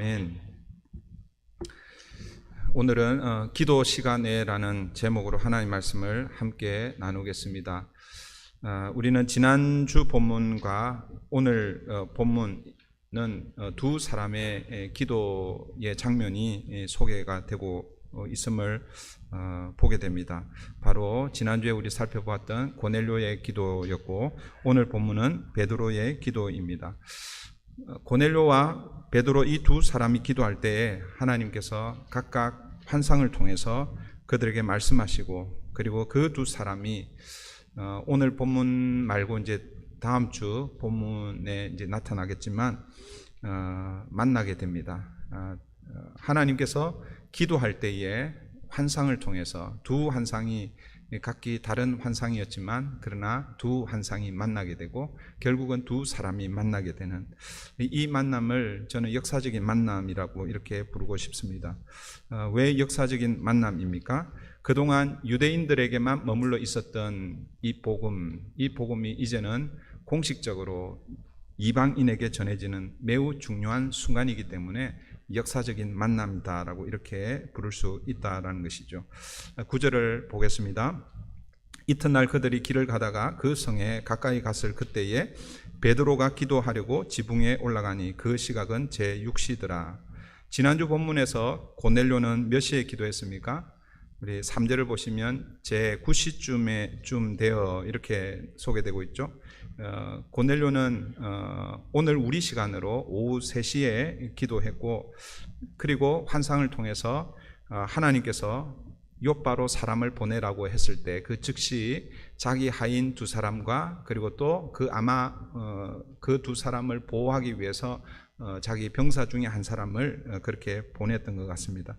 아멘. 오늘은 기도 시간에라는 제목으로 하나님 말씀을 함께 나누겠습니다. 우리는 지난주 본문과 오늘 본문은 두 사람의 기도의 장면이 소개가 되고 있음을 보게 됩니다. 바로 지난주에 우리 살펴보았던 고넬료의 기도였고, 오늘 본문은 베드로의 기도입니다. 고넬료와 베드로 이 두 사람이 기도할 때에 하나님께서 각각 환상을 통해서 그들에게 말씀하시고, 그리고 그 두 사람이 오늘 본문 말고 이제 다음 주 본문에 이제 나타나겠지만 만나게 됩니다. 하나님께서 기도할 때에 환상을 통해서 두 환상이 각기 다른 환상이었지만 그러나 두 환상이 만나게 되고 결국은 두 사람이 만나게 되는 이 만남을 저는 역사적인 만남이라고 이렇게 부르고 싶습니다. 왜 역사적인 만남입니까? 그동안 유대인들에게만 머물러 있었던 이 복음이 이제는 공식적으로 이방인에게 전해지는 매우 중요한 순간이기 때문에 역사적인 만남이다라고 이렇게 부를 수 있다라는 것이죠. 9절을 보겠습니다. 이튿날 그들이 길을 가다가 그 성에 가까이 갔을 그때에 베드로가 기도하려고 지붕에 올라가니 그 시각은 제6시더라. 지난주 본문에서 고넬료는 몇 시에 기도했습니까? 우리 3절을 보시면 제9시쯤에 되어 이렇게 소개되고 있죠. 고넬료는 오늘 우리 시간으로 오후 3시에 기도했고, 그리고 환상을 통해서 하나님께서 욥바로 사람을 보내라고 했을 때 그 즉시 자기 하인 두 사람과 그리고 또 그 두 사람을 보호하기 위해서 자기 병사 중에 한 사람을 그렇게 보냈던 것 같습니다.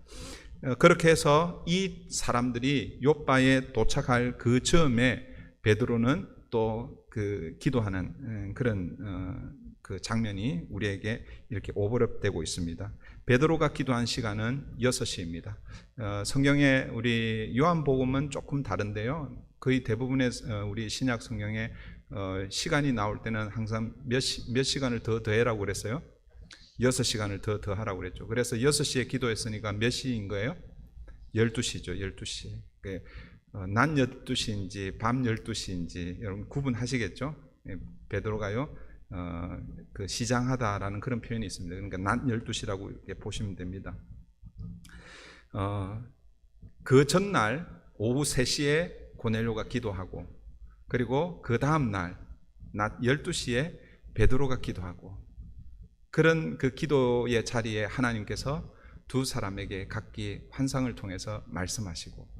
그렇게 해서 이 사람들이 욥바에 도착할 그 즈음에 베드로는 또 그 기도하는 그런 그 장면이 우리에게 이렇게 오버랩되고 있습니다. 베드로가 기도한 시간은 6시입니다. 성경에 우리 요한복음은 조금 다른데요. 거의 대부분의 우리 신약 성경에 시간이 나올 때는 항상 몇 시간을 더 더해라고 그랬어요? 6시간을 더 더하라고 그랬죠. 그래서 6시에 기도했으니까 몇 시인 거예요? 12시죠. 12시. 낮 12시인지 밤 12시인지 여러분 구분하시겠죠? 베드로가요 그 시장하다라는 그런 표현이 있습니다. 그러니까 낮 12시라고 이렇게 보시면 됩니다. 그 전날 오후 3시에 고넬료가 기도하고, 그리고 그 다음 날 낮 12시에 베드로가 기도하고, 그런 그 기도의 자리에 하나님께서 두 사람에게 각기 환상을 통해서 말씀하시고,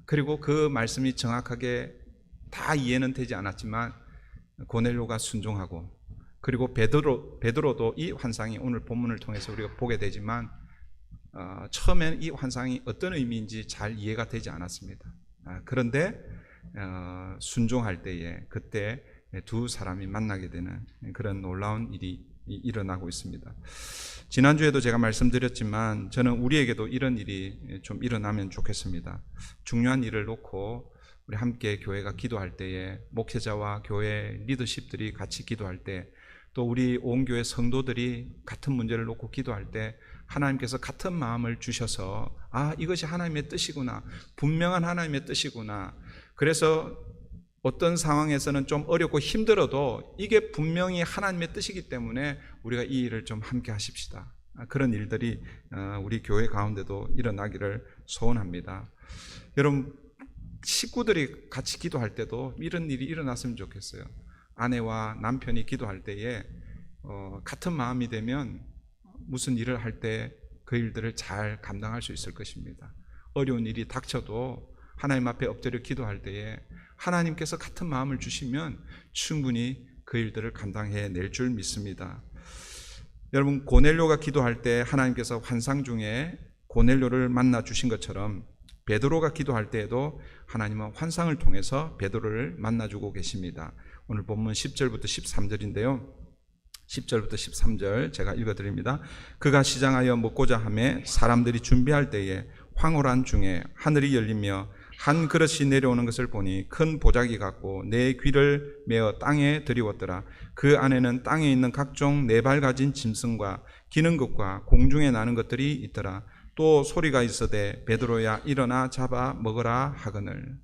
그리고 그 말씀이 정확하게 다 이해는 되지 않았지만 고넬료가 순종하고, 그리고 베드로도 이 환상이 오늘 본문을 통해서 우리가 보게 되지만 처음엔 이 환상이 어떤 의미인지 잘 이해가 되지 않았습니다. 그런데 순종할 때에 그때 두 사람이 만나게 되는 그런 놀라운 일이 일어나고 있습니다. 지난주에도 제가 말씀드렸지만 저는 우리에게도 이런 일이 좀 일어나면 좋겠습니다. 중요한 일을 놓고 우리 함께 교회가 기도할 때에 목회자와 교회 리더십들이 같이 기도할 때, 또 우리 온 교회 성도들이 같은 문제를 놓고 기도할 때 하나님께서 같은 마음을 주셔서 이것이 하나님의 뜻이구나, 분명한 하나님의 뜻이구나. 그래서 어떤 상황에서는 좀 어렵고 힘들어도 이게 분명히 하나님의 뜻이기 때문에 우리가 이 일을 좀 함께 하십시다. 그런 일들이 우리 교회 가운데도 일어나기를 소원합니다. 여러분, 식구들이 같이 기도할 때도 이런 일이 일어났으면 좋겠어요. 아내와 남편이 기도할 때에 같은 마음이 되면 무슨 일을 할 때 그 일들을 잘 감당할 수 있을 것입니다. 어려운 일이 닥쳐도 하나님 앞에 엎드려 기도할 때에 하나님께서 같은 마음을 주시면 충분히 그 일들을 감당해 낼 줄 믿습니다. 여러분, 고넬료가 기도할 때 하나님께서 환상 중에 고넬료를 만나 주신 것처럼 베드로가 기도할 때에도 하나님은 환상을 통해서 베드로를 만나주고 계십니다. 오늘 본문 10절부터 13절인데요. 10절부터 13절 제가 읽어드립니다. 그가 시장하여 먹고자 하며 사람들이 준비할 때에 황홀한 중에 하늘이 열리며 한 그릇이 내려오는 것을 보니 큰 보자기 같고 내 귀를 메어 땅에 들이웠더라. 그 안에는 땅에 있는 각종 네 발 가진 짐승과 기는 것과 공중에 나는 것들이 있더라. 또 소리가 있어되 베드로야 일어나 잡아 먹으라 하거늘.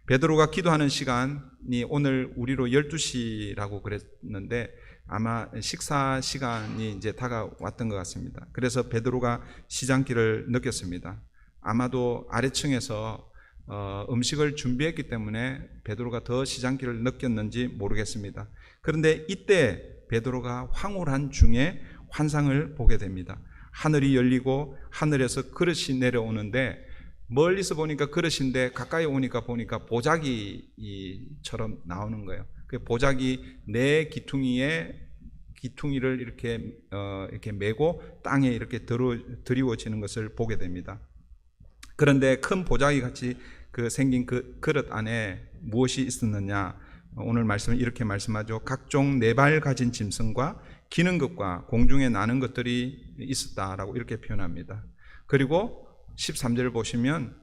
베드로가 기도하는 시간이 오늘 우리로 12시라고 그랬는데 아마 식사 시간이 이제 다가왔던 것 같습니다. 그래서 베드로가 시장길을 느꼈습니다. 아마도 아래층에서 음식을 준비했기 때문에 베드로가 더 시장길을 느꼈는지 모르겠습니다. 그런데 이때 베드로가 황홀한 중에 환상을 보게 됩니다. 하늘이 열리고 하늘에서 그릇이 내려오는데 멀리서 보니까 그릇인데 가까이 오니까 보니까 보자기처럼 나오는 거예요. 그 보자기 네 기퉁이를 이렇게 메고 땅에 이렇게 드리워지는 것을 보게 됩니다. 그런데 큰 보자기 같이 생긴 그 그릇 안에 무엇이 있었느냐? 오늘 말씀은 이렇게 말씀하죠. 각종 네 발 가진 짐승과 기는 것과 공중에 나는 것들이 있었다라고 이렇게 표현합니다. 그리고 13절을 보시면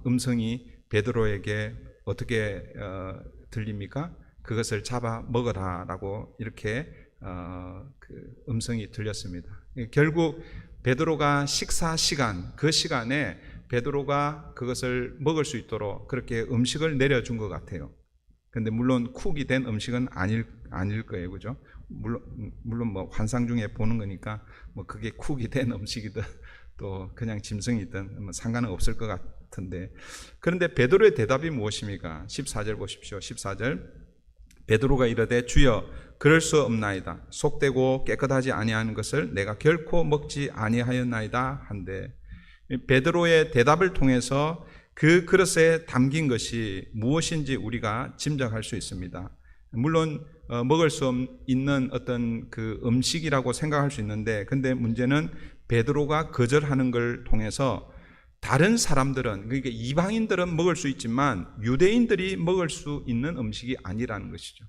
음성이 베드로에게 어떻게 들립니까? 그것을 잡아 먹어라라고 이렇게 음성이 들렸습니다. 결국 베드로가 식사 시간, 그 시간에 베드로가 그것을 먹을 수 있도록 그렇게 음식을 내려준 것 같아요. 근데 물론 쿡이 된 음식은 아닐 거예요, 그죠? 물론 뭐 환상 중에 보는 거니까 뭐 그게 쿡이 된 음식이든 또 그냥 짐승이든 뭐 상관은 없을 것 같은데, 그런데 베드로의 대답이 무엇입니까? 14절 보십시오. 14절 베드로가 이르되 주여 그럴 수 없나이다. 속되고 깨끗하지 아니하는 것을 내가 결코 먹지 아니하였나이다 한데, 베드로의 대답을 통해서 그 그릇에 담긴 것이 무엇인지 우리가 짐작할 수 있습니다. 물론 먹을 수 있는 어떤 그 음식이라고 생각할 수 있는데, 근데 문제는 베드로가 거절하는 걸 통해서 다른 사람들은, 그러니까 이방인들은 먹을 수 있지만 유대인들이 먹을 수 있는 음식이 아니라는 것이죠.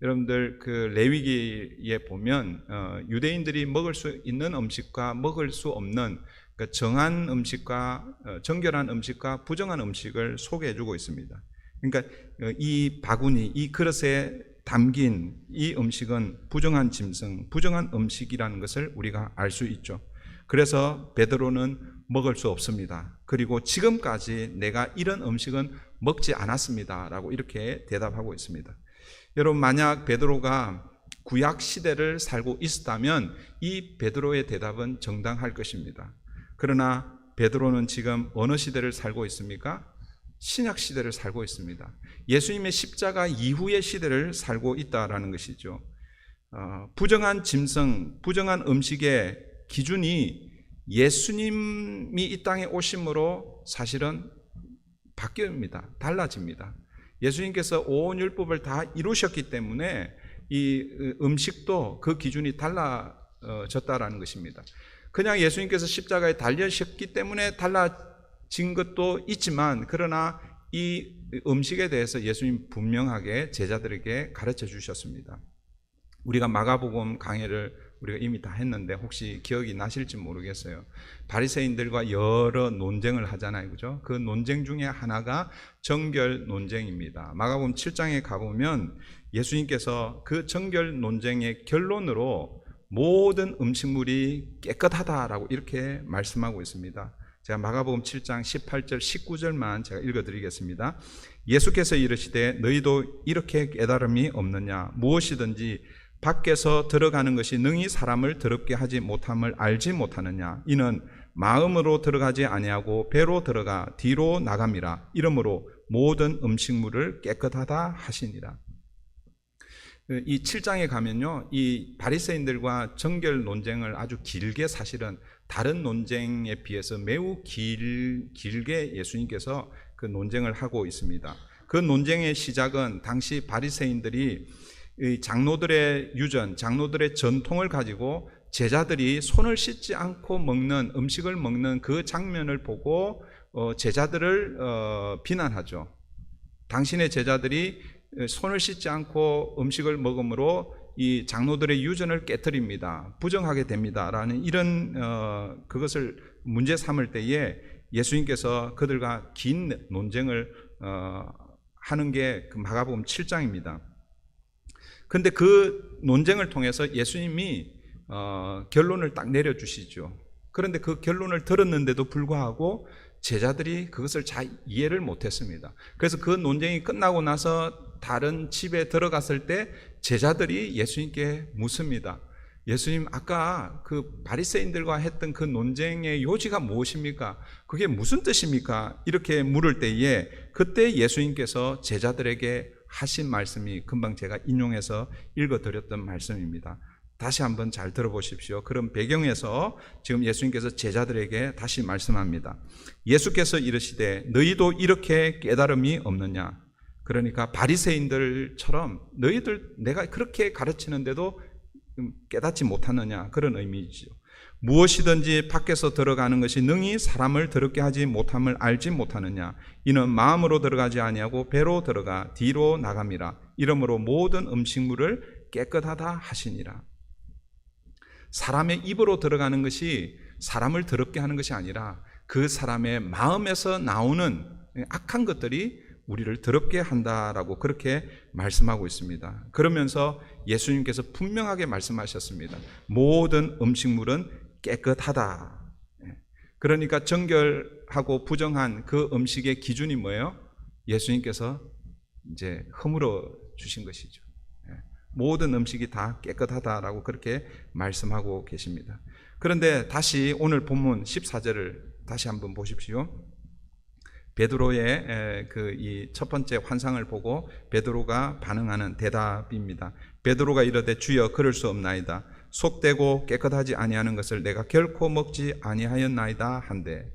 여러분들 그 레위기에 보면 유대인들이 먹을 수 있는 음식과 먹을 수 없는, 그러니까 정한 음식과 정결한 음식과 부정한 음식을 소개해 주고 있습니다. 그러니까 이 바구니, 이 그릇에 담긴 이 음식은 부정한 짐승, 부정한 음식이라는 것을 우리가 알 수 있죠. 그래서 베드로는 먹을 수 없습니다. 그리고 지금까지 내가 이런 음식은 먹지 않았습니다 라고 이렇게 대답하고 있습니다. 여러분, 만약 베드로가 구약 시대를 살고 있었다면 이 베드로의 대답은 정당할 것입니다. 그러나 베드로는 지금 어느 시대를 살고 있습니까? 신약 시대를 살고 있습니다. 예수님의 십자가 이후의 시대를 살고 있다라는 것이죠. 부정한 짐승, 부정한 음식의 기준이 예수님이 이 땅에 오심으로 사실은 바뀝니다. 달라집니다. 예수님께서 온 율법을 다 이루셨기 때문에 이 음식도 그 기준이 달라졌다라는 것입니다. 그냥 예수님께서 십자가에 달리셨기 때문에 달라진 것도 있지만, 그러나 이 음식에 대해서 예수님 분명하게 제자들에게 가르쳐 주셨습니다. 우리가 마가복음 강해를 우리가 이미 다 했는데 혹시 기억이 나실지 모르겠어요. 바리새인들과 여러 논쟁을 하잖아요, 그죠? 그 논쟁 중에 하나가 정결 논쟁입니다. 마가복음 7장에 가보면 예수님께서 그 정결 논쟁의 결론으로 모든 음식물이 깨끗하다라고 이렇게 말씀하고 있습니다. 제가 마가복음 7장 18절 19절만 제가 읽어드리겠습니다. 예수께서 이르시되 너희도 이렇게 깨달음이 없느냐? 무엇이든지 밖에서 들어가는 것이 능히 사람을 더럽게 하지 못함을 알지 못하느냐? 이는 마음으로 들어가지 아니하고 배로 들어가 뒤로 나감이라. 이러므로 모든 음식물을 깨끗하다 하시니라. 이 7장에 가면요, 이 바리새인들과 정결 논쟁을 아주 길게, 사실은 다른 논쟁에 비해서 매우 길게 예수님께서 그 논쟁을 하고 있습니다. 그 논쟁의 시작은 당시 바리새인들이 장로들의 유전, 장로들의 전통을 가지고 제자들이 손을 씻지 않고 먹는, 음식을 먹는 그 장면을 보고 제자들을 비난하죠. 당신의 제자들이 손을 씻지 않고 음식을 먹음으로 이 장로들의 유전을 깨뜨립니다. 부정하게 됩니다. 라는 이런 그것을 문제 삼을 때에 예수님께서 그들과 긴 논쟁을 하는 게 그 마가복음 7장입니다. 그런데 그 논쟁을 통해서 예수님이 결론을 딱 내려주시죠. 그런데 그 결론을 들었는데도 불구하고 제자들이 그것을 잘 이해를 못했습니다. 그래서 그 논쟁이 끝나고 나서 다른 집에 들어갔을 때 제자들이 예수님께 묻습니다. 예수님, 아까 그 바리새인들과 했던 그 논쟁의 요지가 무엇입니까? 그게 무슨 뜻입니까? 이렇게 물을 때에 그때 예수님께서 제자들에게 하신 말씀이 금방 제가 인용해서 읽어드렸던 말씀입니다. 다시 한번 잘 들어보십시오. 그런 배경에서 지금 예수님께서 제자들에게 다시 말씀합니다. 예수께서 이르시되 너희도 이렇게 깨달음이 없느냐? 그러니까 바리새인들처럼 너희들 내가 그렇게 가르치는데도 깨닫지 못하느냐, 그런 의미죠. 무엇이든지 밖에서 들어가는 것이 능히 사람을 더럽게 하지 못함을 알지 못하느냐? 이는 마음으로 들어가지 아니하고 배로 들어가 뒤로 나감이라. 이러므로 모든 음식물을 깨끗하다 하시니라. 사람의 입으로 들어가는 것이 사람을 더럽게 하는 것이 아니라 그 사람의 마음에서 나오는 악한 것들이 우리를 더럽게 한다라고 그렇게 말씀하고 있습니다. 그러면서 예수님께서 분명하게 말씀하셨습니다. 모든 음식물은 깨끗하다. 그러니까 정결하고 부정한 그 음식의 기준이 뭐예요? 예수님께서 이제 허물어 주신 것이죠. 모든 음식이 다 깨끗하다라고 그렇게 말씀하고 계십니다. 그런데 다시 오늘 본문 14절을 다시 한번 보십시오. 베드로의 그 이 첫 번째 환상을 보고 베드로가 반응하는 대답입니다. 베드로가 이르되 주여 그럴 수 없나이다. 속되고 깨끗하지 아니하는 것을 내가 결코 먹지 아니하였나이다 한데,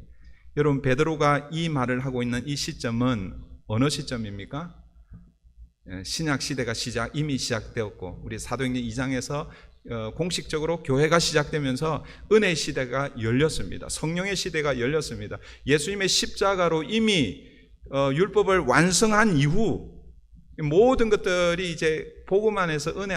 여러분 베드로가 이 말을 하고 있는 이 시점은 어느 시점입니까? 신약 시대가 이미 시작되었고 우리 사도행전 2장에서 공식적으로 교회가 시작되면서 은혜의 시대가 열렸습니다. 성령의 시대가 열렸습니다. 예수님의 십자가로 이미 율법을 완성한 이후 모든 것들이 이제 복음 안에서 은혜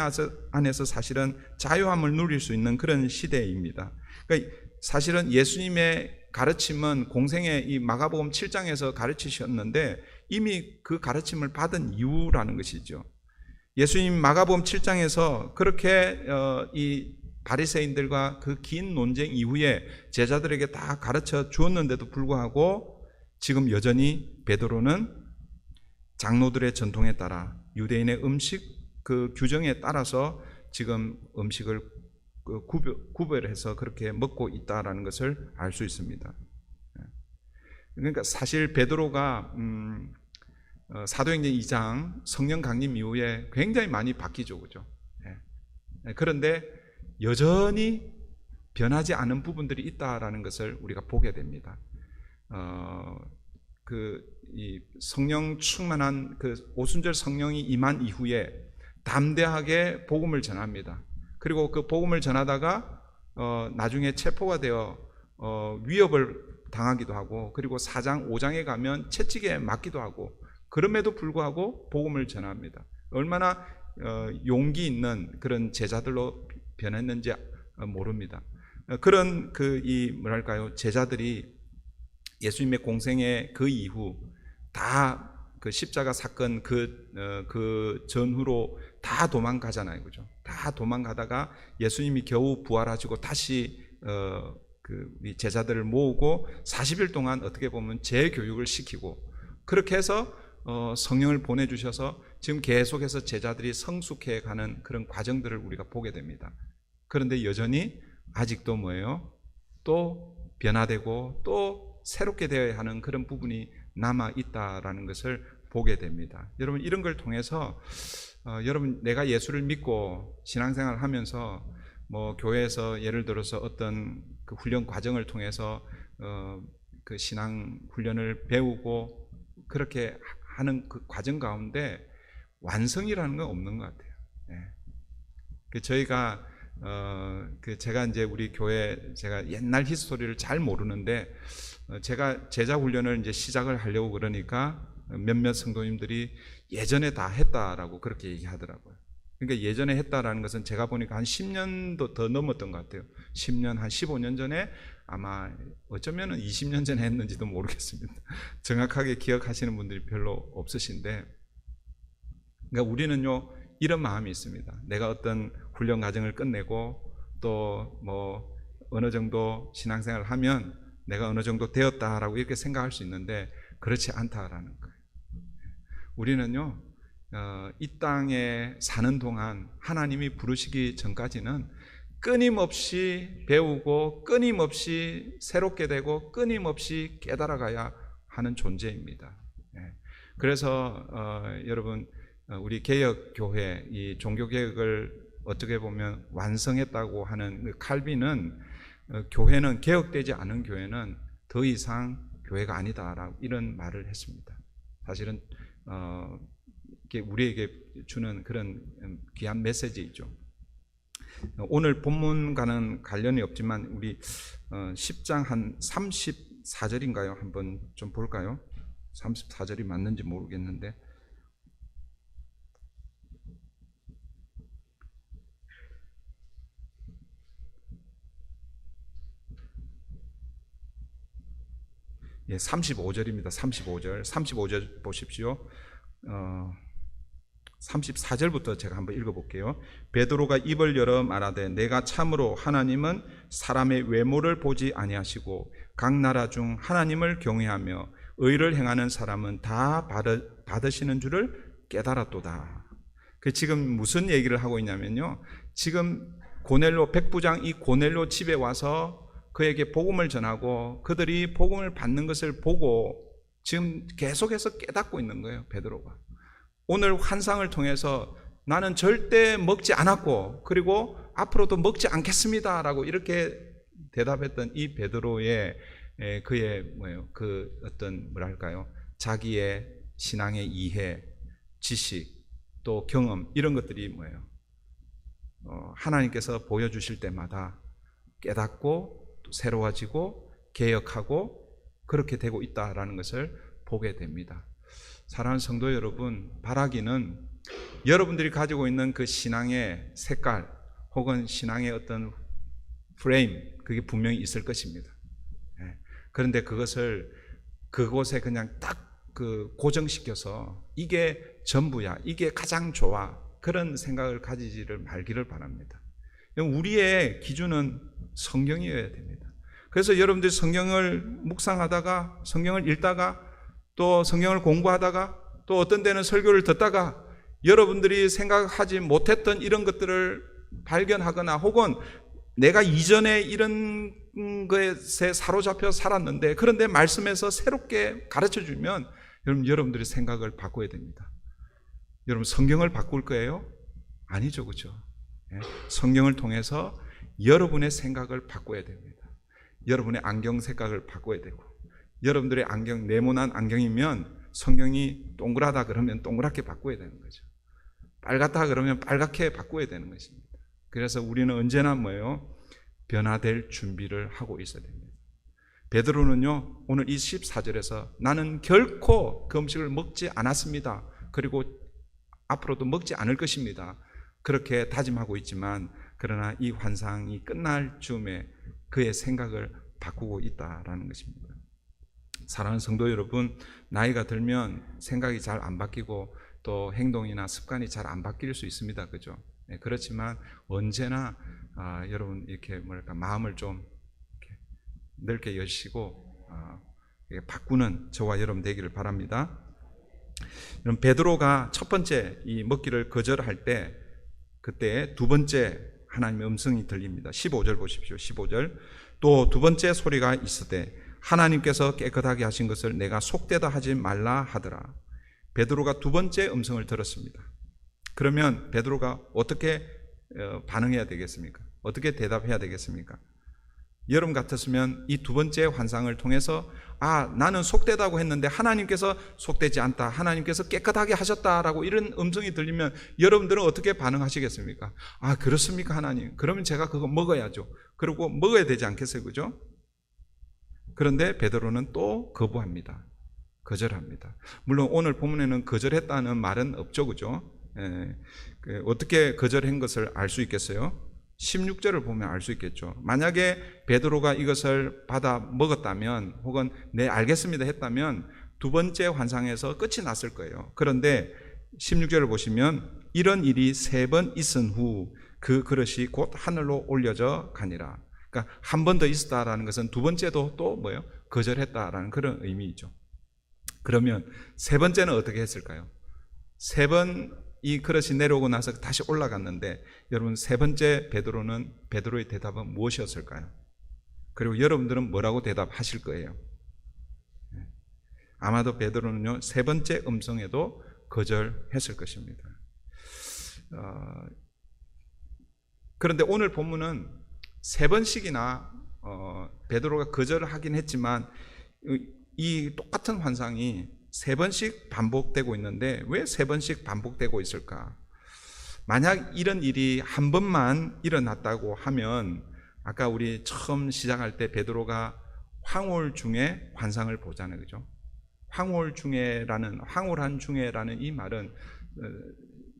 안에서 사실은 자유함을 누릴 수 있는 그런 시대입니다. 그러니까 사실은 예수님의 가르침은 공생의 이 마가복음 7장에서 가르치셨는데 이미 그 가르침을 받은 이유라는 것이죠. 예수님 마가복음 7장에서 그렇게 이 바리새인들과 그 긴 논쟁 이후에 제자들에게 다 가르쳐 주었는데도 불구하고 지금 여전히 베드로는 장로들의 전통에 따라 유대인의 음식 그 규정에 따라서 지금 음식을 구별해서 그렇게 먹고 있다라는 것을 알 수 있습니다. 그러니까 사실 베드로가 사도행전 2장 성령 강림 이후에 굉장히 많이 바뀌죠, 그죠? 그런데 여전히 변하지 않은 부분들이 있다라는 것을 우리가 보게 됩니다. 이 성령 충만한 그 오순절 성령이 임한 이후에 담대하게 복음을 전합니다. 그리고 그 복음을 전하다가 나중에 체포가 되어 위협을 당하기도 하고, 그리고 4장 5장에 가면 채찍에 맞기도 하고, 그럼에도 불구하고 복음을 전합니다. 얼마나 용기 있는 그런 제자들로 변했는지 모릅니다. 그런 뭐랄까요, 제자들이 예수님의 공생의 그 이후 다 그 십자가 사건 그 전후로 다 도망가잖아요, 그죠? 다 도망가다가 예수님이 겨우 부활하시고 다시 이 제자들을 모으고 40일 동안 어떻게 보면 재교육을 시키고, 그렇게 해서 성령을 보내주셔서 지금 계속해서 제자들이 성숙해 가는 그런 과정들을 우리가 보게 됩니다. 그런데 여전히 아직도 뭐예요? 또 변화되고 또 새롭게 되어야 하는 그런 부분이 남아 있다라는 것을 보게 됩니다. 여러분, 이런 걸 통해서 여러분, 내가 예수를 믿고 신앙생활을 하면서 뭐 교회에서 예를 들어서 어떤 그 훈련 과정을 통해서 그 신앙 훈련을 배우고 그렇게 하는 그 과정 가운데 완성이라는 건 없는 것 같아요. 네. 저희가 제가 이제 우리 교회 제가 옛날 히스토리를 잘 모르는데 제가 제자 훈련을 이제 시작을 하려고 그러니까 몇몇 성도님들이 예전에 다 했다라고 그렇게 얘기하더라고요. 그러니까 예전에 했다라는 것은 제가 보니까 한 10년도 더 넘었던 것 같아요. 10년, 한 15년 전에, 아마 어쩌면 20년 전에 했는지도 모르겠습니다. 정확하게 기억하시는 분들이 별로 없으신데, 그러니까 우리는요 이런 마음이 있습니다. 내가 어떤 훈련 과정을 끝내고 또 뭐 어느 정도 신앙생활을 하면 내가 어느 정도 되었다라고 이렇게 생각할 수 있는데 그렇지 않다라는 거예요. 우리는요, 이 땅에 사는 동안 하나님이 부르시기 전까지는 끊임없이 배우고 끊임없이 새롭게 되고 끊임없이 깨달아가야 하는 존재입니다. 그래서 여러분, 우리 개혁교회, 이 종교개혁을 어떻게 보면 완성했다고 하는 그 칼빈은 교회는, 개혁되지 않은 교회는 더 이상 교회가 아니다라고 이런 말을 했습니다. 사실은 우리에게 주는 그런 귀한 메시지이죠. 오늘 본문과는 관련이 없지만 우리 10장 한 34절인가요? 한번 좀 볼까요? 34절이 맞는지 모르겠는데, 예, 35절입니다. 35절 보십시오. 34절부터 제가 한번 읽어볼게요. 베드로가 입을 열어 말하되 내가 참으로 하나님은 사람의 외모를 보지 아니하시고 각 나라 중 하나님을 경외하며 의를 행하는 사람은 다 받으시는 줄을 깨달았도다. 지금 무슨 얘기를 하고 있냐면요, 지금 고넬료 백부장, 이 고넬료 집에 와서 그에게 복음을 전하고 그들이 복음을 받는 것을 보고 지금 계속해서 깨닫고 있는 거예요, 베드로가. 오늘 환상을 통해서 나는 절대 먹지 않았고 그리고 앞으로도 먹지 않겠습니다 라고 이렇게 대답했던 이 베드로의 그의 그 어떤 뭐랄까요, 자기의 신앙의 이해, 지식, 또 경험, 이런 것들이 뭐예요? 하나님께서 보여주실 때마다 깨닫고 또 새로워지고 개혁하고 그렇게 되고 있다라는 것을 보게 됩니다. 사랑하는 성도 여러분, 바라기는 여러분들이 가지고 있는 그 신앙의 색깔 혹은 신앙의 어떤 프레임, 그게 분명히 있을 것입니다. 그런데 그것을 그곳에 그냥 딱 고정시켜서 이게 전부야, 이게 가장 좋아, 그런 생각을 가지지를 말기를 바랍니다. 우리의 기준은 성경이어야 됩니다. 그래서 여러분들이 성경을 묵상하다가, 성경을 읽다가, 또 성경을 공부하다가, 또 어떤 때는 설교를 듣다가 여러분들이 생각하지 못했던 이런 것들을 발견하거나, 혹은 내가 이전에 이런 것에 사로잡혀 살았는데 그런데 말씀에서 새롭게 가르쳐주면 여러분들이 생각을 바꿔야 됩니다. 여러분, 성경을 바꿀 거예요? 아니죠, 그렇죠? 성경을 통해서 여러분의 생각을 바꿔야 됩니다. 여러분의 안경 색깔을 바꿔야 되고, 여러분들의 안경, 네모난 안경이면 성경이 동그랗다 그러면 동그랗게 바꿔야 되는 거죠. 빨갛다 그러면 빨갛게 바꿔야 되는 것입니다. 그래서 우리는 언제나 뭐예요? 변화될 준비를 하고 있어야 됩니다. 베드로는요, 오늘 이 14절에서 나는 결코 그 음식을 먹지 않았습니다. 그리고 앞으로도 먹지 않을 것입니다. 그렇게 다짐하고 있지만, 그러나 이 환상이 끝날 즈음에 그의 생각을 바꾸고 있다라는 것입니다. 사랑하는 성도 여러분, 나이가 들면 생각이 잘 안 바뀌고 또 행동이나 습관이 잘 안 바뀔 수 있습니다. 그죠? 그렇지만 언제나 여러분 이렇게 마음을 좀 이렇게 넓게 여시고 바꾸는 저와 여러분 되기를 바랍니다. 여러분, 베드로가 첫 번째 이 먹기를 거절할 때, 그때 두 번째 하나님의 음성이 들립니다. 15절 보십시오. 15절. 또 두 번째 소리가 있으되 하나님께서 깨끗하게 하신 것을 내가 속되다 하지 말라 하더라. 베드로가 두 번째 음성을 들었습니다. 그러면 베드로가 어떻게 반응해야 되겠습니까? 어떻게 대답해야 되겠습니까? 여러분 같았으면 이 두 번째 환상을 통해서 나는 속되다고 했는데 하나님께서 속되지 않다, 하나님께서 깨끗하게 하셨다라고 이런 음성이 들리면 여러분들은 어떻게 반응하시겠습니까? 그렇습니까 하나님? 그러면 제가 그거 먹어야죠. 그리고 먹어야 되지 않겠어요? 그죠? 그런데 베드로는 또 거부합니다. 거절합니다. 물론 오늘 본문에는 거절했다는 말은 없죠. 그죠? 어떻게 거절한 것을 알 수 있겠어요? 16절을 보면 알 수 있겠죠. 만약에 베드로가 이것을 받아 먹었다면, 혹은 네 알겠습니다 했다면 두 번째 환상에서 끝이 났을 거예요. 그런데 16절을 보시면 이런 일이 3번 있은 후 그 그릇이 곧 하늘로 올려져 가니라. 그러니까 한 번 더 있었다라는 것은 두 번째도 또 뭐예요? 거절했다라는 그런 의미이죠. 그러면 세 번째는 어떻게 했을까요? 세 번 이 그릇이 내려오고 나서 다시 올라갔는데, 여러분 세 번째 베드로의 대답은 무엇이었을까요? 그리고 여러분들은 뭐라고 대답하실 거예요? 아마도 베드로는요, 세 번째 음성에도 거절했을 것입니다. 그런데 오늘 본문은 세 번씩이나 베드로가 거절을 하긴 했지만 이 똑같은 환상이 세 번씩 반복되고 있는데 왜 세 번씩 반복되고 있을까? 만약 이런 일이 한 번만 일어났다고 하면, 아까 우리 처음 시작할 때 베드로가 황홀 중에 환상을 보잖아요, 그죠? 황홀한 중에라는 이 말은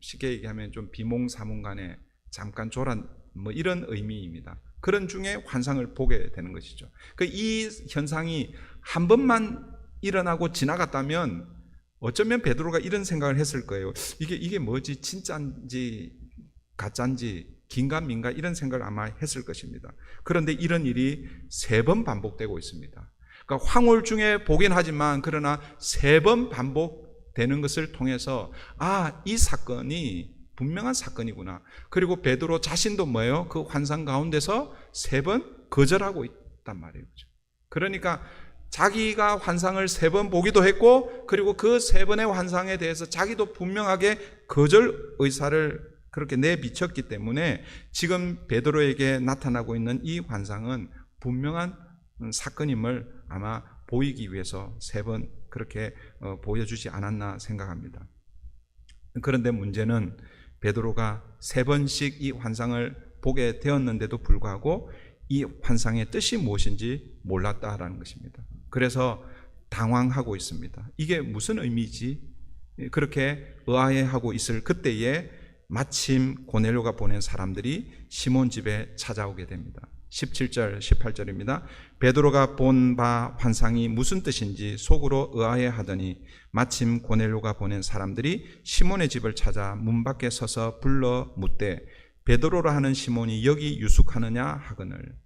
쉽게 얘기하면 좀 비몽사몽간에 잠깐 조란 뭐 이런 의미입니다. 그런 중에 환상을 보게 되는 것이죠. 이 현상이 한 번만 일어나고 지나갔다면 어쩌면 베드로가 이런 생각을 했을 거예요. 이게 뭐지? 진짜인지 가짜인지 긴가민가 이런 생각을 아마 했을 것입니다. 그런데 이런 일이 세 번 반복되고 있습니다. 그러니까 황홀 중에 보긴 하지만 그러나 세 번 반복되는 것을 통해서 이 사건이 분명한 사건이구나. 그리고 베드로 자신도 뭐예요? 그 환상 가운데서 세 번 거절하고 있단 말이에요. 그러니까 자기가 환상을 세 번 보기도 했고, 그리고 그 세 번의 환상에 대해서 자기도 분명하게 거절 의사를 그렇게 내비쳤기 때문에 지금 베드로에게 나타나고 있는 이 환상은 분명한 사건임을 아마 보이기 위해서 세 번 그렇게 보여주지 않았나 생각합니다. 그런데 문제는 베드로가 세 번씩 이 환상을 보게 되었는데도 불구하고 이 환상의 뜻이 무엇인지 몰랐다라는 것입니다. 그래서 당황하고 있습니다. 이게 무슨 의미지? 그렇게 의아해하고 있을 그때에 마침 고넬료가 보낸 사람들이 시몬 집에 찾아오게 됩니다. 17절 18절입니다. 베드로가 본 바 환상이 무슨 뜻인지 속으로 의아해하더니 마침 고넬료가 보낸 사람들이 시몬의 집을 찾아 문 밖에 서서 불러 묻되 베드로라 하는 시몬이 여기 유숙하느냐 하거늘.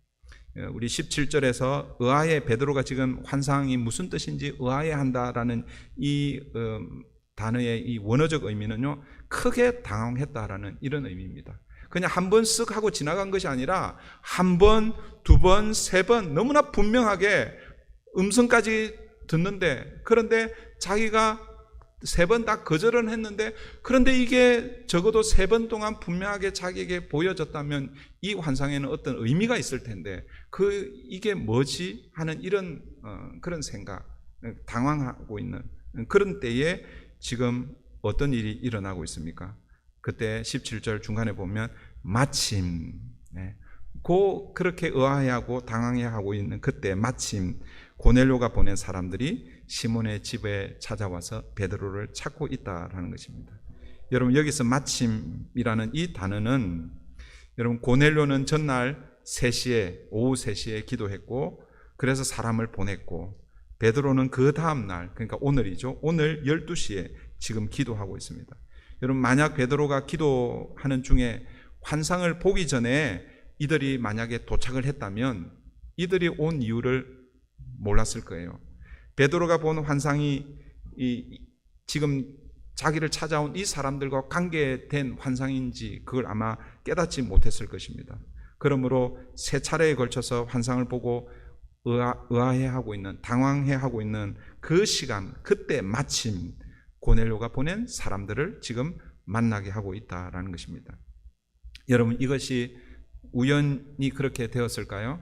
우리 17절에서 의아해, 베드로가 지금 환상이 무슨 뜻인지 의아해한다라는 이 단어의 이 원어적 의미는요, 크게 당황했다라는 이런 의미입니다. 그냥 한 번 쓱 하고 지나간 것이 아니라 한 번, 두 번, 세 번 너무나 분명하게 음성까지 듣는데, 그런데 자기가 세 번 다 거절은 했는데, 그런데 이게 적어도 세 번 동안 분명하게 자기에게 보여졌다면 이 환상에는 어떤 의미가 있을 텐데 이게 뭐지? 하는 이런 그런 생각, 당황하고 있는 그런 때에 지금 어떤 일이 일어나고 있습니까? 그때 17절 중간에 보면 마침, 그렇게 의아해하고 당황해하고 있는 그때 마침 고넬료가 보낸 사람들이 시몬의 집에 찾아와서 베드로를 찾고 있다라는 것입니다. 여러분, 여기서 마침이라는 이 단어는, 여러분, 고넬료는 전날 3시에, 오후 3시에 기도했고 그래서 사람을 보냈고, 베드로는 그 다음날, 그러니까 오늘이죠, 오늘 12시에 지금 기도하고 있습니다. 여러분, 만약 베드로가 기도하는 중에 환상을 보기 전에 이들이 만약에 도착을 했다면 이들이 온 이유를 몰랐을 거예요. 베드로가 본 환상이 지금 자기를 찾아온 이 사람들과 관계된 환상인지 그걸 아마 깨닫지 못했을 것입니다. 그러므로 3차례에 걸쳐서 환상을 보고 의아해하고 있는, 당황해하고 있는 그 시간, 그때 마침 고넬료가 보낸 사람들을 지금 만나게 하고 있다라는 것입니다. 여러분, 이것이 우연히 그렇게 되었을까요?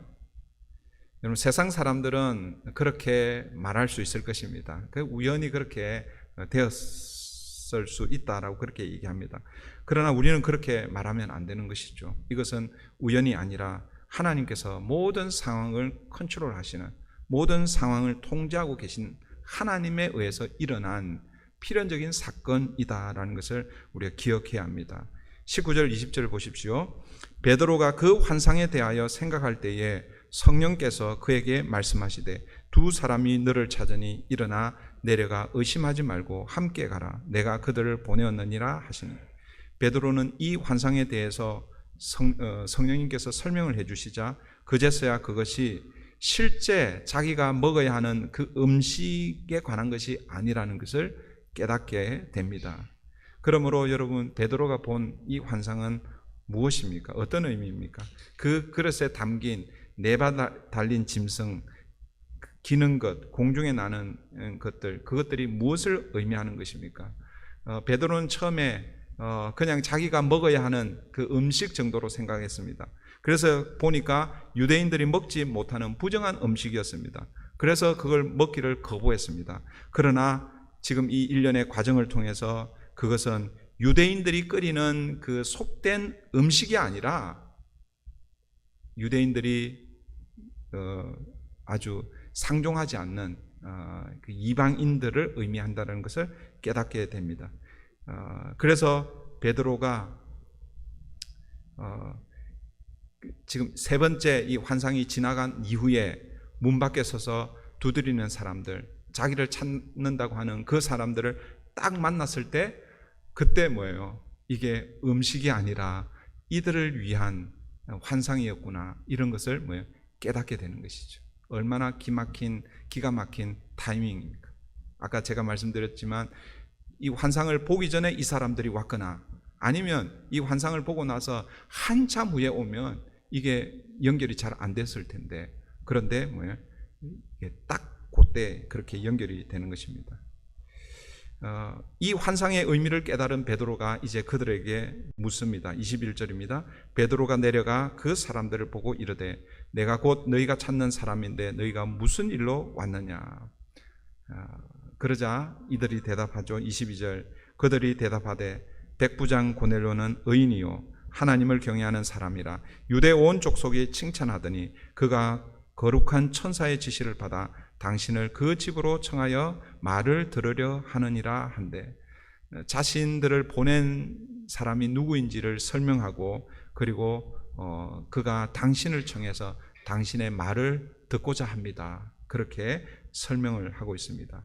여러분, 세상 사람들은 그렇게 말할 수 있을 것입니다. 우연히 그렇게 되었을 수 있다라고 그렇게 얘기합니다. 그러나 우리는 그렇게 말하면 안 되는 것이죠. 이것은 우연이 아니라 하나님께서 모든 상황을 컨트롤하시는, 모든 상황을 통제하고 계신 하나님에 의해서 일어난 필연적인 사건이다라는 것을 우리가 기억해야 합니다. 19절 20절을 보십시오. 베드로가 그 환상에 대하여 생각할 때에 성령께서 그에게 말씀하시되 두 사람이 너를 찾으니 일어나 내려가 의심하지 말고 함께 가라. 내가 그들을 보내었느니라 하시니. 베드로는 이 환상에 대해서 성령님께서 설명을 해주시자 그제서야 그것이 실제 자기가 먹어야 하는 그 음식에 관한 것이 아니라는 것을 깨닫게 됩니다. 그러므로 여러분, 베드로가 본 이 환상은 무엇입니까? 어떤 의미입니까? 그 그릇에 담긴 네 발 달린 짐승, 기는 것, 공중에 나는 것들, 그것들이 무엇을 의미하는 것입니까? 베드로는 처음에 그냥 자기가 먹어야 하는 그 음식 정도로 생각했습니다. 그래서 보니까 유대인들이 먹지 못하는 부정한 음식이었습니다. 그래서 그걸 먹기를 거부했습니다. 그러나 지금 이 일련의 과정을 통해서 그것은 유대인들이 끓이는 그 속된 음식이 아니라 유대인들이 아주 상종하지 않는 그 이방인들을 의미한다는 것을 깨닫게 됩니다. 그래서 베드로가 지금 세 번째 이 환상이 지나간 이후에 문 밖에 서서 두드리는 사람들, 자기를 찾는다고 하는 그 사람들을 딱 만났을 때 그때 뭐예요? 이게 음식이 아니라 이들을 위한 환상이었구나, 이런 것을 뭐예요? 깨닫게 되는 것이죠. 얼마나 기가 막힌 타이밍입니까? 아까 제가 말씀드렸지만 이 환상을 보기 전에 이 사람들이 왔거나 아니면 이 환상을 보고 나서 한참 후에 오면 이게 연결이 잘 안 됐을 텐데, 그런데 뭐예요? 이게 딱 그때 그렇게 연결이 되는 것입니다. 이 환상의 의미를 깨달은 베드로가 이제 그들에게 묻습니다. 21절입니다. 베드로가 내려가 그 사람들을 보고 이르되 내가 곧 너희가 찾는 사람인데 너희가 무슨 일로 왔느냐. 그러자 이들이 대답하죠. 22절, 그들이 대답하되 백부장 고넬료는 의인이요 하나님을 경외하는 사람이라 유대 온 족속이 칭찬하더니 그가 거룩한 천사의 지시를 받아 당신을 그 집으로 청하여 말을 들으려 하느니라 한데, 자신들을 보낸 사람이 누구인지를 설명하고 그리고 그가 당신을 청해서 당신의 말을 듣고자 합니다. 그렇게 설명을 하고 있습니다.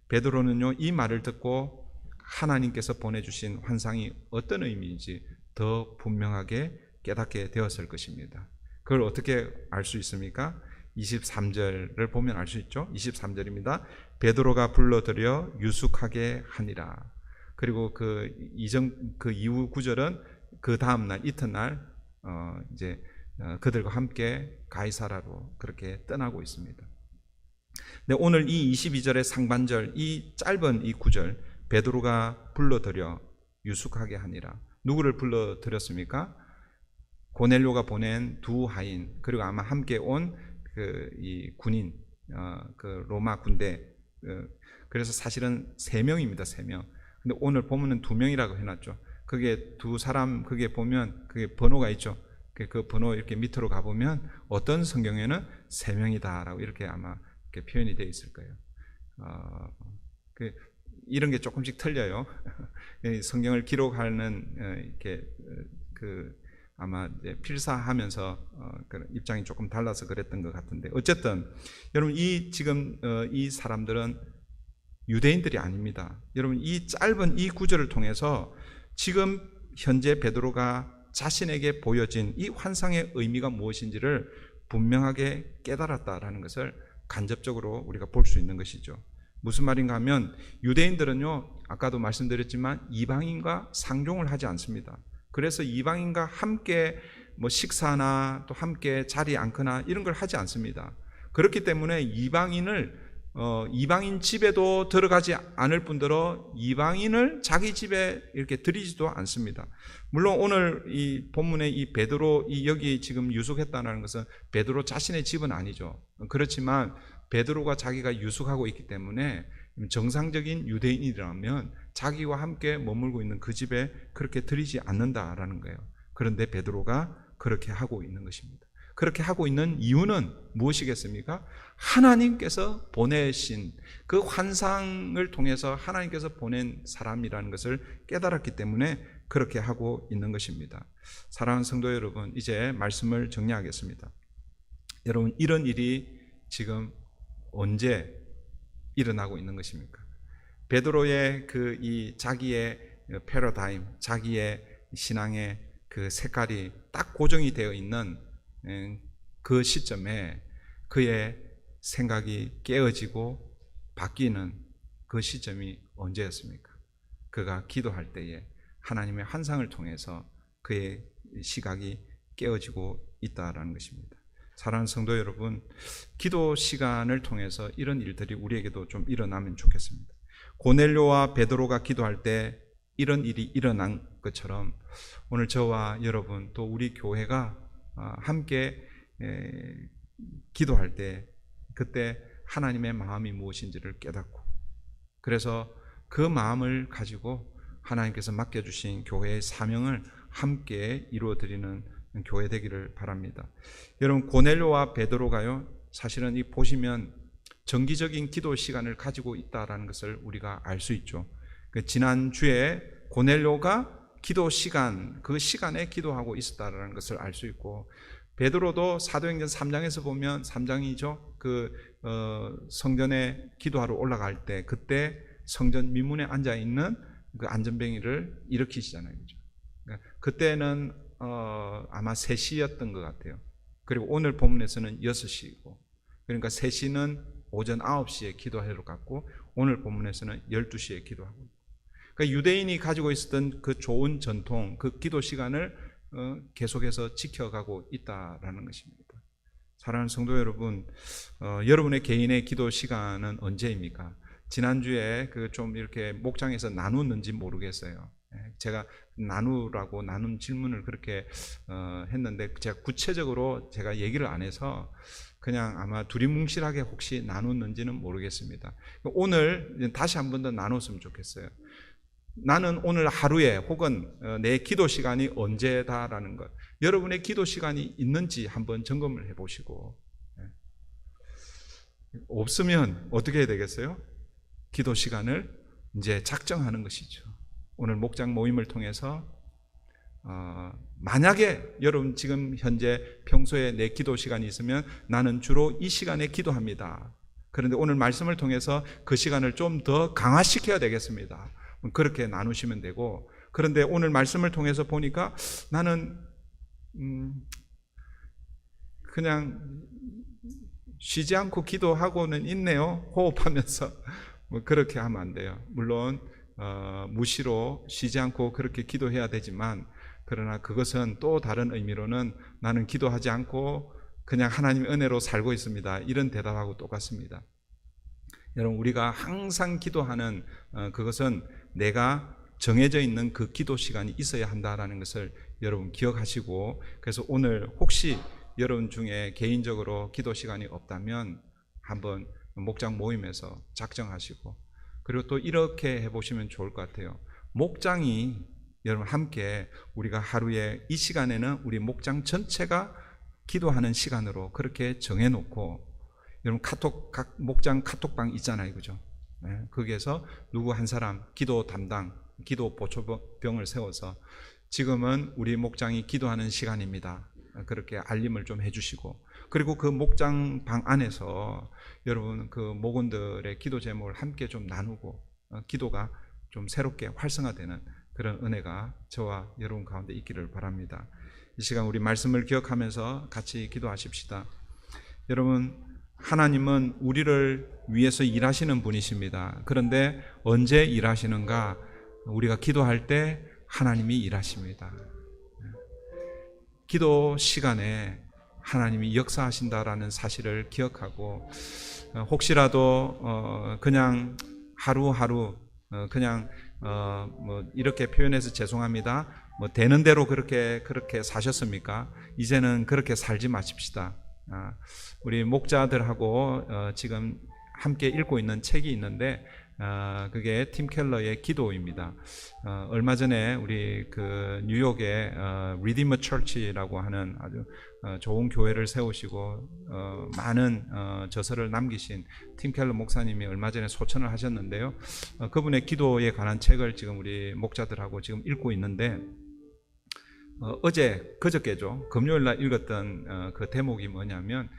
베드로는요, 이 말을 듣고 하나님께서 보내주신 환상이 어떤 의미인지 더 분명하게 깨닫게 되었을 것입니다. 그걸 어떻게 알 수 있습니까? 23절을 보면 알 수 있죠. 23절입니다. 베드로가 불러들여 유숙하게 하니라. 그리고 그 이후 구절은 그 다음 날 이튿날 이제 그들과 함께 가이사라로 그렇게 떠나고 있습니다. 근데 오늘 이 22절의 상반절, 이 짧은 이 구절, 베드로가 불러들여 유숙하게 하니라. 누구를 불러들였습니까? 고넬료가 보낸 두 하인, 그리고 아마 함께 온 이 군인, 그 로마 군대. 그래서 사실은 3명입니다. 3명. 근데 오늘 보면은 2명이라고 해놨죠. 그게 두 사람, 그게 보면 그게 번호가 있죠. 그 번호 이렇게 밑으로 가보면 어떤 성경에는 3명이다라고 이렇게 아마 이렇게 표현이 되어 있을 거예요. 이런 게 조금씩 틀려요. 성경을 기록하는 이렇게 아마 이제 필사하면서 입장이 조금 달라서 그랬던 것 같은데, 어쨌든 여러분 지금 이 사람들은 유대인들이 아닙니다. 여러분 이 짧은 이 구절을 통해서 지금 현재 베드로가 자신에게 보여진 이 환상의 의미가 무엇인지를 분명하게 깨달았다라는 것을 간접적으로 우리가 볼 수 있는 것이죠. 무슨 말인가 하면 유대인들은요, 아까도 말씀드렸지만 이방인과 상종을 하지 않습니다. 그래서 이방인과 함께 식사나 또 함께 자리에 앉거나 이런 걸 하지 않습니다. 그렇기 때문에 이방인 집에도 들어가지 않을 뿐더러 이방인을 자기 집에 이렇게 들이지도 않습니다. 물론 오늘 이 본문의 이 베드로 여기 지금 유숙했다는 것은 베드로 자신의 집은 아니죠. 그렇지만 베드로가 자기가 유숙하고 있기 때문에 정상적인 유대인이라면 자기와 함께 머물고 있는 그 집에 그렇게 들이지 않는다라는 거예요. 그런데 베드로가 그렇게 하고 있는 것입니다. 그렇게 하고 있는 이유는 무엇이겠습니까? 하나님께서 보내신 그 환상을 통해서 하나님께서 보낸 사람이라는 것을 깨달았기 때문에 그렇게 하고 있는 것입니다. 사랑하는 성도 여러분, 이제 말씀을 정리하겠습니다. 여러분, 이런 일이 지금 언제 일어나고 있는 것입니까? 베드로의 이 자기의 패러다임, 자기의 신앙의 그 색깔이 딱 고정이 되어 있는 그 시점에 그의 생각이 깨어지고 바뀌는 그 시점이 언제였습니까? 그가 기도할 때에 하나님의 환상을 통해서 그의 시각이 깨어지고 있다라는 것입니다. 사랑하는 성도 여러분, 기도 시간을 통해서 이런 일들이 우리에게도 좀 일어나면 좋겠습니다. 고넬료와 베드로가 기도할 때 이런 일이 일어난 것처럼 오늘 저와 여러분 또 우리 교회가 함께 기도할 때 그때 하나님의 마음이 무엇인지를 깨닫고 그래서 그 마음을 가지고 하나님께서 맡겨주신 교회의 사명을 함께 이루어드리는 교회 되기를 바랍니다. 여러분, 고넬료와 베드로가요, 사실은 이 보시면 정기적인 기도 시간을 가지고 있다라는 것을 우리가 알 수 있죠. 지난주에 고넬료가 기도 시간, 그 시간에 기도하고 있었다라는 것을 알 수 있고, 베드로도 사도행전 3장에서 보면 3장이죠. 성전에 기도하러 올라갈 때 그때 성전 미문에 앉아 있는 그 안전뱅이를 일으키시잖아요. 그죠? 그때는 아마 3시였던 것 같아요. 그리고 오늘 본문에서는 6시이고, 그러니까 3시는 오전 9시에 기도하러 갔고 오늘 본문에서는 12시에 기도하고, 그러니까 유대인이 가지고 있었던 그 좋은 전통, 그 기도 시간을 계속해서 지켜가고 있다라는 것입니다. 사랑하는 성도 여러분, 여러분의 개인의 기도 시간은 언제입니까? 지난주에 좀 이렇게 목장에서 나누는지 모르겠어요. 제가 나누라고 나눈 질문을 그렇게 했는데 제가 구체적으로 제가 얘기를 안 해서 그냥 아마 두리뭉실하게 혹시 나눴는지는 모르겠습니다. 오늘 다시 한 번 더 나눴으면 좋겠어요. 나는 오늘 하루에 혹은 내 기도 시간이 언제다라는 것, 여러분의 기도 시간이 있는지 한번 점검을 해보시고, 없으면 어떻게 해야 되겠어요? 기도 시간을 이제 작정하는 것이죠. 오늘 목장 모임을 통해서 만약에 여러분 지금 현재 평소에 내 기도 시간이 있으면 나는 주로 이 시간에 기도합니다. 그런데 오늘 말씀을 통해서 그 시간을 좀 더 강화시켜야 되겠습니다. 그렇게 나누시면 되고, 그런데 오늘 말씀을 통해서 보니까 나는 그냥 쉬지 않고 기도하고는 있네요. 호흡하면서. 그렇게 하면 안 돼요. 물론 무시로 쉬지 않고 그렇게 기도해야 되지만, 그러나 그것은 또 다른 의미로는 나는 기도하지 않고 그냥 하나님의 은혜로 살고 있습니다, 이런 대답하고 똑같습니다. 여러분, 우리가 항상 기도하는 그것은 내가 정해져 있는 그 기도 시간이 있어야 한다라는 것을 여러분 기억하시고, 그래서 오늘 혹시 여러분 중에 개인적으로 기도 시간이 없다면 한번 목장 모임에서 작정하시고, 그리고 또 이렇게 해보시면 좋을 것 같아요. 목장이 여러분 함께 우리가 하루에 이 시간에는 우리 목장 전체가 기도하는 시간으로 그렇게 정해놓고, 여러분 각 목장 카톡방 있잖아요, 그죠? 거기에서 누구 한 사람 기도 담당, 기도 보초병을 세워서 지금은 우리 목장이 기도하는 시간입니다, 그렇게 알림을 좀 해주시고, 그리고 그 목장 방 안에서 여러분 그 목원들의 기도 제목을 함께 좀 나누고 기도가 좀 새롭게 활성화되는 그런 은혜가 저와 여러분 가운데 있기를 바랍니다. 이 시간 우리 말씀을 기억하면서 같이 기도하십시다. 여러분, 하나님은 우리를 위해서 일하시는 분이십니다. 그런데 언제 일하시는가? 우리가 기도할 때 하나님이 일하십니다. 기도 시간에 하나님이 역사하신다라는 사실을 기억하고, 혹시라도 그냥 하루하루 그냥 이렇게 표현해서 죄송합니다, 되는 대로 그렇게 사셨습니까? 이제는 그렇게 살지 마십시다. 우리 목자들하고 지금 함께 읽고 있는 책이 있는데 그게 팀 켈러의 기도입니다. 얼마 전에 우리 그 뉴욕의 리디머 처치라고 하는 아주 좋은 교회를 세우시고 많은 저서를 남기신 팀 켈러 목사님이 얼마 전에 소천을 하셨는데요. 그분의 기도에 관한 책을 지금 우리 목자들하고 지금 읽고 있는데, 그저께죠. 금요일 날 읽었던 그 대목이 뭐냐면,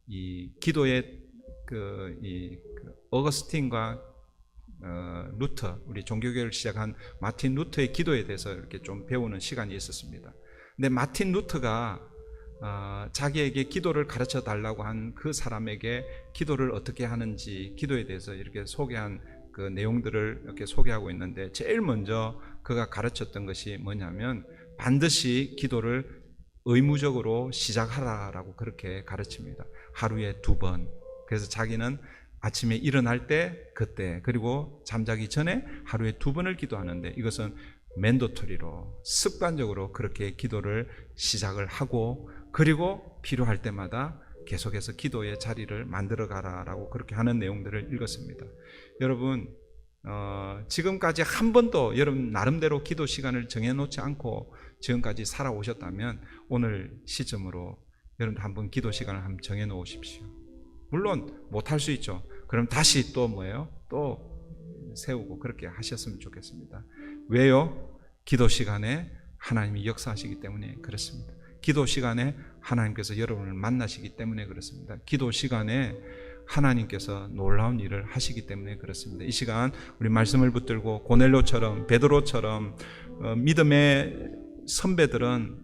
이 기도의 이 어거스틴과 루터, 우리 종교개혁을 시작한 마틴 루터의 기도에 대해서 이렇게 좀 배우는 시간이 있었습니다. 근데 마틴 루터가 자기에게 기도를 가르쳐 달라고 한 그 사람에게 기도를 어떻게 하는지 기도에 대해서 이렇게 소개한 그 내용들을 이렇게 소개하고 있는데, 제일 먼저 그가 가르쳤던 것이 뭐냐면 반드시 기도를 의무적으로 시작하라라고 그렇게 가르칩니다. 하루에 2번. 그래서 자기는 아침에 일어날 때 그때, 그리고 잠자기 전에 하루에 2번을 기도하는데, 이것은 맨도토리로 습관적으로 그렇게 기도를 시작을 하고, 그리고 필요할 때마다 계속해서 기도의 자리를 만들어 가라라고 그렇게 하는 내용들을 읽었습니다. 여러분, 지금까지 한 번도 여러분 나름대로 기도 시간을 정해놓지 않고 지금까지 살아오셨다면 오늘 시점으로 여러분 한번 기도 시간을 한번 정해놓으십시오. 물론 못할 수 있죠. 그럼 다시 또 뭐예요? 또 세우고 그렇게 하셨으면 좋겠습니다. 왜요? 기도 시간에 하나님이 역사하시기 때문에 그렇습니다. 기도 시간에 하나님께서 여러분을 만나시기 때문에 그렇습니다. 기도 시간에 하나님께서 놀라운 일을 하시기 때문에 그렇습니다. 이 시간 우리 말씀을 붙들고 고넬료처럼, 베드로처럼 믿음의 선배들은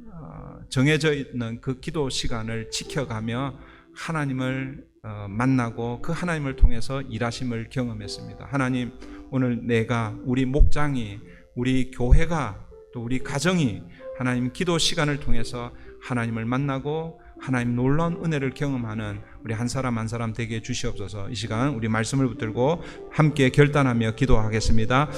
정해져 있는 그 기도 시간을 지켜가며 하나님을 만나고 그 하나님을 통해서 일하심을 경험했습니다. 하나님, 오늘 내가, 우리 목장이, 우리 교회가, 또 우리 가정이 하나님 기도 시간을 통해서 하나님을 만나고 하나님 놀라운 은혜를 경험하는 우리 한 사람 한 사람 되게 해주시옵소서. 이 시간 우리 말씀을 붙들고 함께 결단하며 기도하겠습니다.